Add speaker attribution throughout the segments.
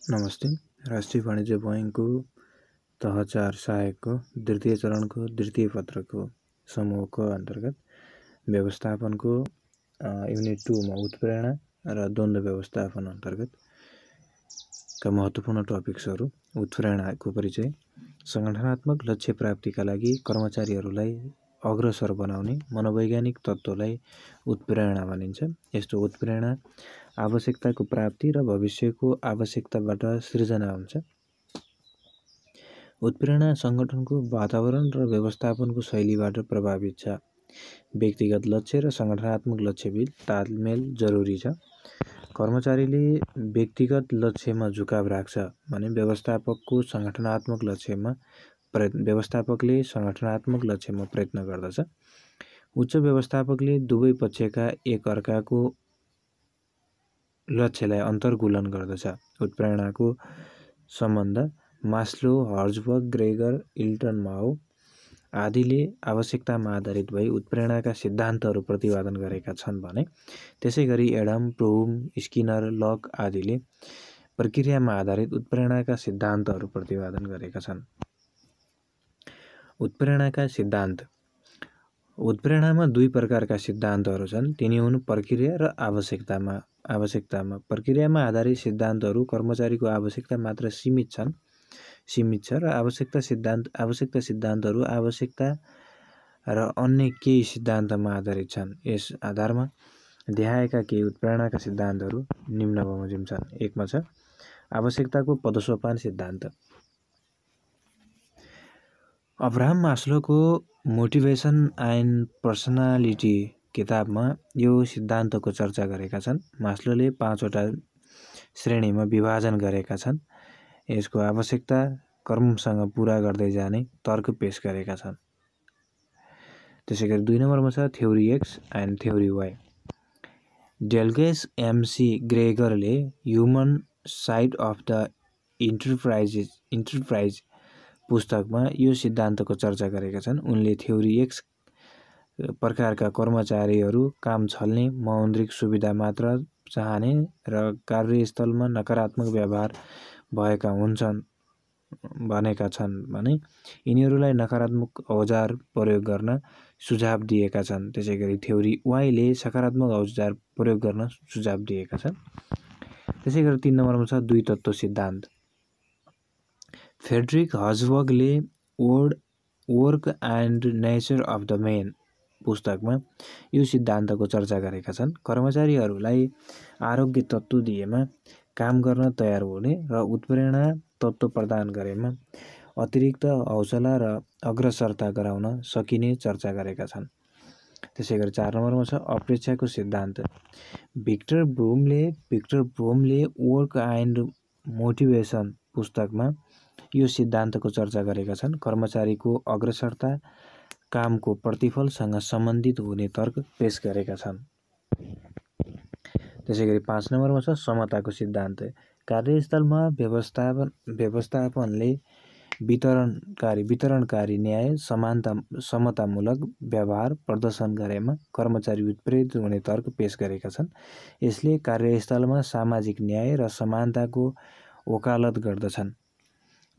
Speaker 1: नमस्ते। राष्ट्रिय वाणिज्य बैंकको तह 4 सहायकको द्वितीय चरणको द्वितीय पत्रको समूहको अन्तर्गत व्यवस्थापनको युनिट 2 मा उत्प्रेरणा र द्वन्द्व व्यवस्थापन अन्तर्गत का महत्त्वपूर्ण टपिक्सहरू उत्प्रेरणाको परिचय, संगठनात्मक लक्ष्य प्राप्तिका लागि कर्मचारीहरूलाई अग्रसर बनाउने मनोवैज्ञानिक तत्त्वलाई उत्प्रेरणा भनिन्छ। यस्तो उत्प्रेरणा आवश्यकताको प्राप्ति र भविष्यको आवश्यकताबाट सृजना हुन्छ। उत्प्रेरणा संगठनको वातावरण र व्यवस्थापनको शैलीबाट प्रभावित छ। व्यक्तिगत लक्ष्य र संगठनात्मक लक्ष्यबीच तालमेल जरुरी छ। कर्मचारीले व्यक्तिगत लक्ष्यमा झुकाव राख्छ भने व्यवस्थापकले संगठनात्मक लक्ष्यमा प्रयत्न गर्दछ। उच्च व्यवस्थापकले दुवै पक्षका एक अर्काको लक्ष्यलाई अन्तर्कूलन गर्दछ। उत्प्रेरणाको सम्बन्ध मास्लो, हर्जबर्ग, ग्रेगर, इल्टन माओ आदिले आवश्यकतामा आधारित भई उत्प्रेरणाका सिद्धान्तहरू प्रतिपादन गरेका छन् भने त्यसैगरी एडम, ब्लुम, स्किनर, लक आदिले प्रक्रियामा आधारित उत्प्रेरणाका सिद्धान्तहरू प्रतिपादन गरेका छन्। उत्प्रेरणाका सिद्धान्त। उत्प्रेरणामा दुई प्रकारका सिद्धान्तहरू छन्। तिनी हुन् प्रक्रिया र आवश्यकतामा। प्रक्रियामा आधारित सिद्धान्तहरू कर्मचारीको आवश्यकता मात्र सीमित छ र आवश्यकता सिद्धान्तहरू आवश्यकता र अन्य केही सिद्धान्तमा आधारित छन्। यस आधारमा देखाएका केही उत्प्रेरणाका सिद्धान्तहरू निम्न बमोजिम छन्। एकमा छ आवश्यकताको पदसोपान सिद्धान्त। अब्राहम मास्लोको मोटिभेसन एन्ड पर्सनालिटी किताबमा यो सिद्धान्तको चर्चा गरेका छन्। मास्लोले 5 वटा श्रेणीमा विभाजन गरेका छन्। यसको आवश्यकता क्रमसँग पूरा गर्दै जाने तर्क पेश गरेका छन्। त्यसैगरी 2 नम्बरमा छ theory X and theory Y. Douglas एमसी ग्रेगरले human side of the enterprise पुस्तकमा यो सिद्धान्तको चर्चा गरेका छन्। उनले थ्योरी एक्स प्रकारका कर्मचारीहरू काम छल्ने, मौद्रिक सुविधा मात्र चाहने र कार्यस्थलमा नकारात्मक व्यवहार भएका हुन्छन् भनेका छन् भने यिनीहरूलाई नकारात्मक औजार प्रयोग गर्न सुझाव दिएका छन्। त्यसैगरी थ्योरी वाईले सकारात्मक औजार प्रयोग गर्न सुझाव दिएका छन्। त्यसैगरी 3 नम्बरमा छ दुई तत्त्व सिद्धान्त। फ्रेडरिक हर्जबर्गले work and nature of the man पुस्तकमा यो सिद्धान्तको चर्चा गरेका छन्। कर्मचारीहरूलाई आरोग्य तत्त्व दिएमा काम गर्न तयार हुने र उत्प्रेरणा तत्त्व प्रदान गरेमा अतिरिक्त हौसला र अग्रसरता गराउन सकिने चर्चा गरेका छन्। त्यसैगरी 4 नम्बरमा छ अपेक्षाको सिद्धान्त। भिक्टर ब्लुमले वर्क एन्ड मोटिभेसन पुस्तकमा यो सिद्धान्तको चर्चा गरेका छन्। कर्मचारीको अग्रसरता कामको प्रतिफलसँग सम्बन्धित हुने तर्क पेश गरेका छन्। त्यसैगरी 5 नम्बरमा छ समताको सिद्धान्त। कार्यस्थलमा व्यवस्थापनले वितरणकारी न्याय, समतामूलक व्यवहार प्रदर्शन गरेमा कर्मचारी उत्प्रेरित हुने तर्क पेश गरेका छन्। यसले कार्यस्थलमा सामाजिक न्याय र समानताको वकालत गर्दछन्।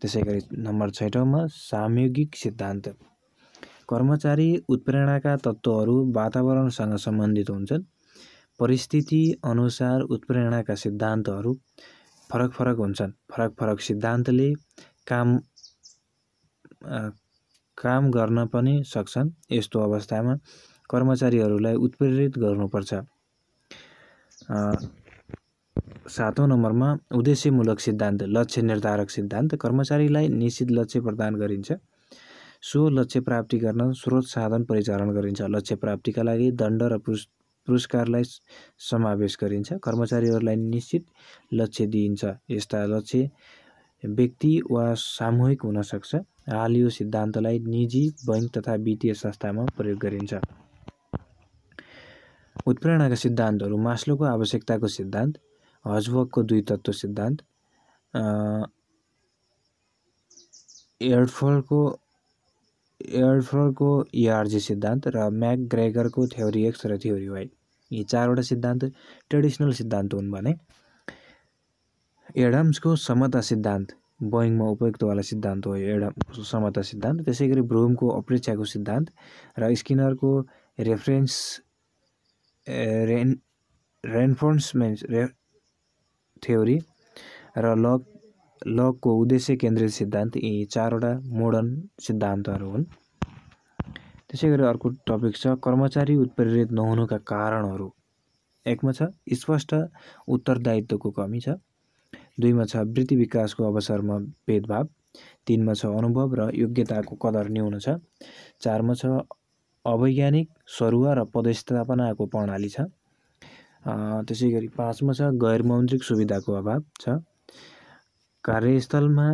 Speaker 1: त्यसैगरी नम्बर 6 सामूहिक सिद्धान्त। कर्मचारी उत्प्रेरणाका तत्त्वहरू वातावरणसँग सम्बन्धित हुन्छन्। परिस्थिति अनुसार उत्प्रेरणाका सिद्धान्तहरू फरक हुन्छन्। फरक सिद्धान्तले काम गर्न पनि सक्छन्। यस्तो अवस्थामा कर्मचारीहरूलाई उत्प्रेरित गर्नुपर्छ। 7औं नम्बरमा उद्देश्यमूलक सिद्धान्त, लक्ष्य निर्धारक सिद्धान्त। कर्मचारीलाई निश्चित लक्ष्य प्रदान गरिन्छ। सो लक्ष्य प्राप्ति गर्न स्रोत साधन परिचालन गरिन्छ। लक्ष्य प्राप्तिका लागि दण्ड र पुरस्कारलाई समावेश गरिन्छ। कर्मचारीहरूलाई निश्चित लक्ष्य दिइन्छ। यस्ता लक्ष्य व्यक्ति वा सामूहिक हुन सक्छ। हाल यो सिद्धान्तलाई निजी, बैंक तथा वित्तीय संस्थामा प्रयोग गरिन्छ। उत्प्रेरणाका सिद्धान्तहरू मास्लोको आवश्यकताको सिद्धान्त, हर्जबर्गको दुई तत्त्व सिद्धान्त, एडफोर्डको ERG सिद्धान्त र म्याकग्रेगरको थ्योरी एक्स र थ्योरी वाई। यी 4 वटा सिद्धान्त ट्रेडिसनल सिद्धान्त हुन् भने एडम्सको समता सिद्धान्त बोइङमा उपयुक्तवाला सिद्धान्त हो एडम्सको समता सिद्धान्त। त्यसै गरी ब्रुमको अपेक्षाको सिद्धान्त र स्किनरको रेफरेन्स रेन्फोर्समेन्ट थ्योरी र लकको उद्देश्य केन्द्रित सिद्धान्त यी 4वटा मोडर्न सिद्धान्तहरू हुन्। त्यसै गरी अर्को टपिक छ कर्मचारी उत्प्रेरित नहुनुका कारणहरू। 1 मा छ स्पष्ट उत्तरदायित्वको कमी छ। 2 मा छ वृत्ति विकासको अवसरमा भेदभाव। 3 मा छ अनुभव र योग्यताको कदर न्यून छ। 4 मा छ अवैज्ञानिक सरुवा र पदस्थापनाको प्रणाली छ। त्यसै गरी 5 मा छ गैर मौद्रिक सुविधाको अभाव छ। कार्यस्थलमा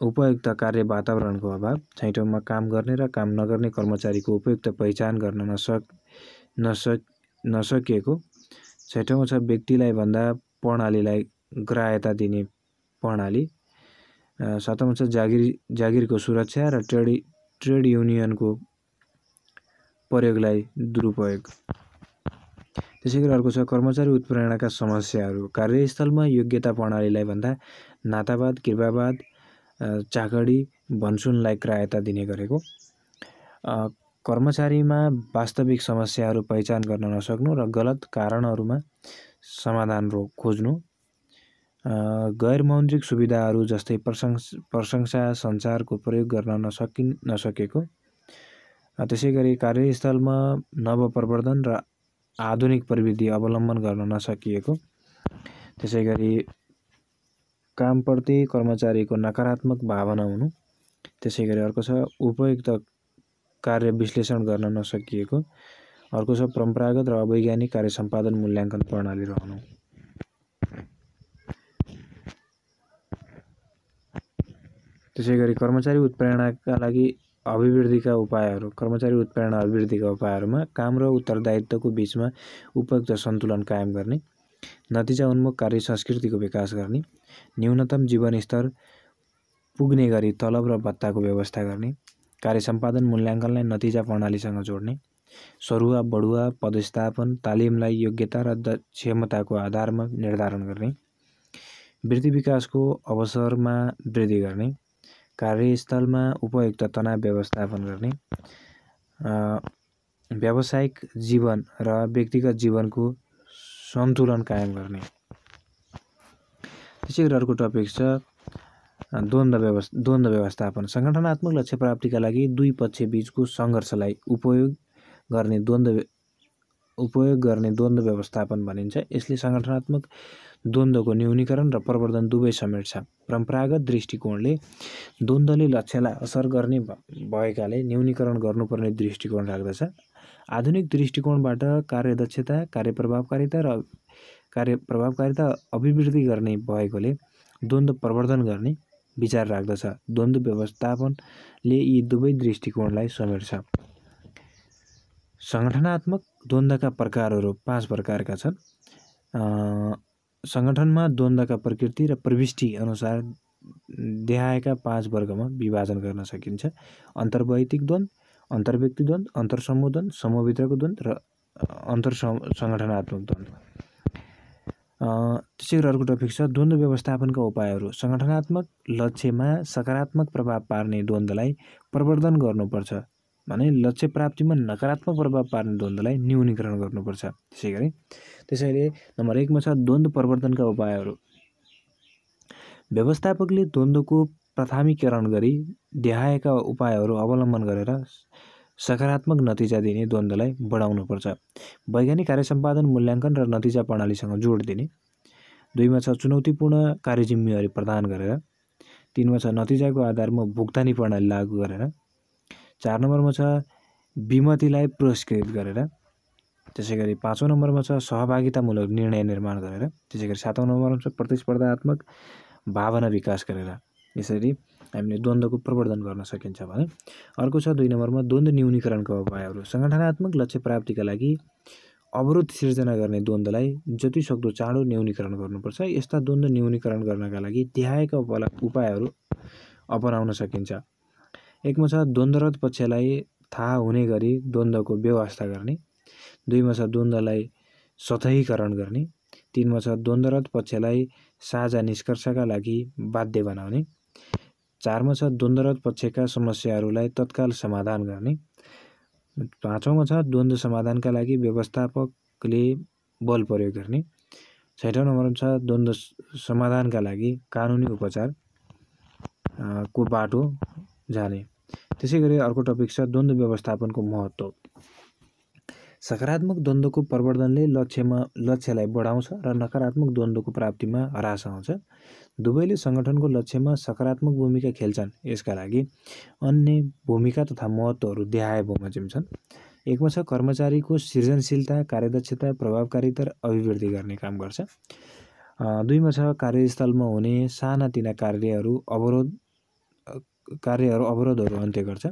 Speaker 1: उपयुक्त कार्य वातावरणको अभाव। 6औं मा काम गर्ने र काम नगर्ने कर्मचारीको उपयुक्त पहिचान गर्न नसकिएको। 6औं मा छ व्यक्तिलाई भन्दा प्रणालीलाई ग्राह्यता दिने प्रणाली। 7औं मा छ जागिरको सुरक्षा र ट्रेड युनियनको प्रयोगलाई दुरुपयोग। त्यसै गरी अर्को छ कर्मचारी उत्प्रेरणाका समस्याहरू। कार्यस्थलमा योग्यता प्रणालीलाई भन्दा नातावाद, कृपावाद, चाकडी, भन्सुनलाई ग्राह्यता दिने गरेको। कर्मचारीमा वास्तविक समस्याहरू पहिचान गर्न नसक्नु र गलत कारणहरूमा समाधान खोज्नु। गैर मौद्रिक सुविधाहरू जस्तै प्रशंसा सञ्चारको प्रयोग गर्न नसकेको। त्यसै गरी कार्यस्थलमा नवप्रवर्धन र आधुनिक प्रविधि अवलम्बन गर्न नसकिएको। त्यसै गरी कामप्रति कर्मचारीको नकारात्मक भावना हुनु। त्यसै गरी अर्को छ उपयुक्त कार्य विश्लेषण गर्न नसकिएको। अर्को छ परम्परागत र अवैज्ञानिक कार्य सम्पादन मूल्याङ्कन प्रणाली रहनु। त्यसै गरी कर्मचारी उत्प्रेरणाका लागि अभिवृद्धिका उपायहरू। कर्मचारी उत्प्रेरणा अभिवृद्धिका उपायहरूमा काम र उत्तरदायित्वको बीचमा उपयुक्त सन्तुलन कायम गर्ने, नतिजा उन्मुख कार्य संस्कृतिको विकास गर्ने, न्यूनतम जीवनस्तर पुग्ने गरी तलब र भत्ताको व्यवस्था गर्ने, कार्य सम्पादन मूल्याङ्कनलाई नतिजा प्रणालीसँग जोड्ने, सरुवा बढुवा पदस्थापन तालिमलाई योग्यता र क्षमताको आधारमा निर्धारण गर्ने, वृत्ति विकासको अवसरमा वृद्धि गर्ने, कार्यस्थलमा उपयुक्त तनाव व्यवस्थापन गर्ने, व्यावसायिक जीवन र व्यक्तिगत जीवनको सन्तुलन कायम गर्ने। त्यसै गरी अर्को टपिक छ द्वन्द्व व्यवस्थापन। सङ्गठनात्मक लक्ष्य प्राप्तिका लागि दुई पक्ष बीचको सङ्घर्षलाई उपयोग गर्ने द्वन्द्व व्यवस्थापन भनिन्छ। यसले सङ्गठनात्मक द्वन्द्वको न्यूनीकरण र प्रवर्धन दुवै समेट्छ। परम्परागत दृष्टिकोणले द्वन्द्वले लक्ष्यलाई असर गर्ने भएकाले न्यूनीकरण गर्नुपर्ने दृष्टिकोण राख्दछ। आधुनिक दृष्टिकोणबाट कार्यदक्षता, कार्यप्रभावकारिता अभिवृद्धि गर्ने भएकोले द्वन्द्व प्रवर्धन गर्ने विचार राख्दछ। द्वन्द्व व्यवस्थापनले यी दुवै दृष्टिकोणलाई समेट्छ। सङ्गठनात्मक द्वन्द्वका प्रकारहरू 5 प्रकारका छन्। सङ्गठनमा द्वन्द्वका प्रकृति र प्रविष्टि अनुसार देखाएका 5 वर्गमा विभाजन गर्न सकिन्छ। अन्तर्वैयक्तिक द्वन्द्व, अन्तर्व्यक्ति द्वन्द्व, अन्तरसमूह द्वन्द्व, समूहभित्रको द्वन्द्व र अन्तरसङ्गठनात्मक द्वन्द्व। त्यसै गरी अर्को टपिक छ द्वन्द्व व्यवस्थापनका उपायहरू। सङ्गठनात्मक लक्ष्यमा सकारात्मक प्रभाव पार्ने द्वन्द्वलाई प्रवर्धन गर्नुपर्छ भने लक्ष्य प्राप्तिमा नकारात्मक प्रभाव पार्ने द्वन्द्वलाई न्यूनीकरण गर्नुपर्छ। त्यसैले नम्बर 1 मा छ द्वन्द्व प्रवर्धनका उपायहरू। व्यवस्थापकले द्वन्द्वको प्राथमिकीकरण गरी देखाएका उपायहरू अवलम्बन गरेर सकारात्मक नतिजा दिने द्वन्द्वलाई बढाउनुपर्छ। वैज्ञानिक कार्य सम्पादन मूल्याङ्कन र नतिजा प्रणालीसँग जोड दिने। 2 मा छ चुनौतीपूर्ण कार्य जिम्मेवारी प्रदान गरेर। 3 मा छ नतिजाको आधारमा भुक्तानी प्रणाली लागू गरेर। 4 नम्बरमा छ विमतिलाई पुरस्कृत गरेर। त्यसै गरी 5औं नम्बरमा छ सहभागितामूलक निर्णय निर्माण गरेर। त्यसै गरी 7औं नम्बरमा छ प्रतिस्पर्धात्मक भावना विकास गरेर। यसरी हामीले द्वन्द्वको प्रवर्धन गर्न सकिन्छ भने अर्को छ 2 नम्बरमा द्वन्द्व न्यूनीकरणका उपायहरू। सङ्गठनात्मक लक्ष्य प्राप्तिका लागि अवरोध सिर्जना गर्ने द्वन्द्वलाई जति सक्दो चाँडो न्यूनीकरण गर्नुपर्छ। यस्ता द्वन्द्व न्यूनीकरण गर्नका लागि देखाएका उपायहरू अपनाउन सकिन्छ। 1 मा छ द्वन्द्वरत पक्षलाई थाहा हुने गरी द्वन्द्वको व्यवस्था गर्ने। 2 मा छ द्वन्द्वलाई सतहीकरण गर्ने। 3 मा छ द्वन्द्वरत पक्षलाई साझा निष्कर्षका लागि बाध्य बनाउने। 4 मा छ द्वन्द्वरत पक्षका समस्याहरूलाई तत्काल समाधान गर्ने। 5 मा छ द्वन्द्व समाधानका लागि व्यवस्थापकले बल प्रयोग गर्ने। 6औं नम्बरमा छ द्वन्द्व समाधानका लागि कानुनी उपचार को बाटो जाने। त्यसैगरी अर्को टपिक छ द्वन्द्व व्यवस्थापनको महत्त्व। सकारात्मक द्वन्द्वको प्रवर्धनले लक्ष्यलाई बढाउँछ र नकारात्मक द्वन्द्वको प्राप्तिमा ह्रास आउँछ। दुवैले संगठनको लक्ष्यमा सकारात्मक भूमिका खेल्छन्। यसका लागि अन्य भूमिका तथा महत्त्वहरू देखाए बमोजिम छन्। 1 मा छ कर्मचारीको सृजनशीलता, कार्यदक्षता, प्रभावकारिता र अभिवृद्धि गर्ने काम गर्छ। 2 मा छ कार्यस्थलमा हुने सानातिना कार्यहरू अवरोधहरू अन्त्य गर्छ।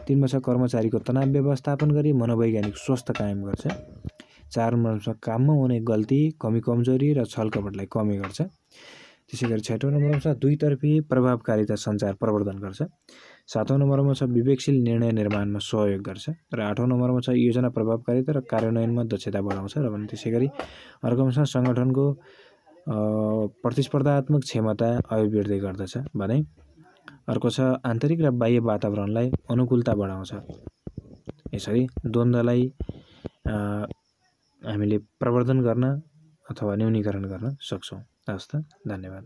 Speaker 1: 3 मा छ कर्मचारीको तनाव व्यवस्थापन गरी मनोवैज्ञानिक स्वास्थ्य कायम गर्छ। 4 मा छ काममा हुने गल्ती, कमी कमजोरी र छलकपटलाई कमी गर्छ। त्यसैगरी 6औं नम्बरमा छ दुईतर्फी प्रभावकारिता सञ्चार प्रवर्धन गर्छ। 7औं नम्बरमा छ विवेकशील निर्णय निर्माणमा सहयोग गर्छ र 8औं नम्बरमा छ योजना प्रभावकारिता र कार्यान्वयनमा दक्षता बढाउँछ र भने त्यसैगरी अर्कोमा छ संगठनको प्रतिस्पर्धात्मक क्षमता अभिवृद्धि गर्दछ भने अर्को छ आन्तरिक र बाह्य वातावरणलाई अनुकूलता बढाउँछ। यसरी द्वन्द्वलाई हामीले प्रवर्धन गर्न अथवा न्यूनीकरण गर्न सक्छौँ। हस् त, धन्यवाद।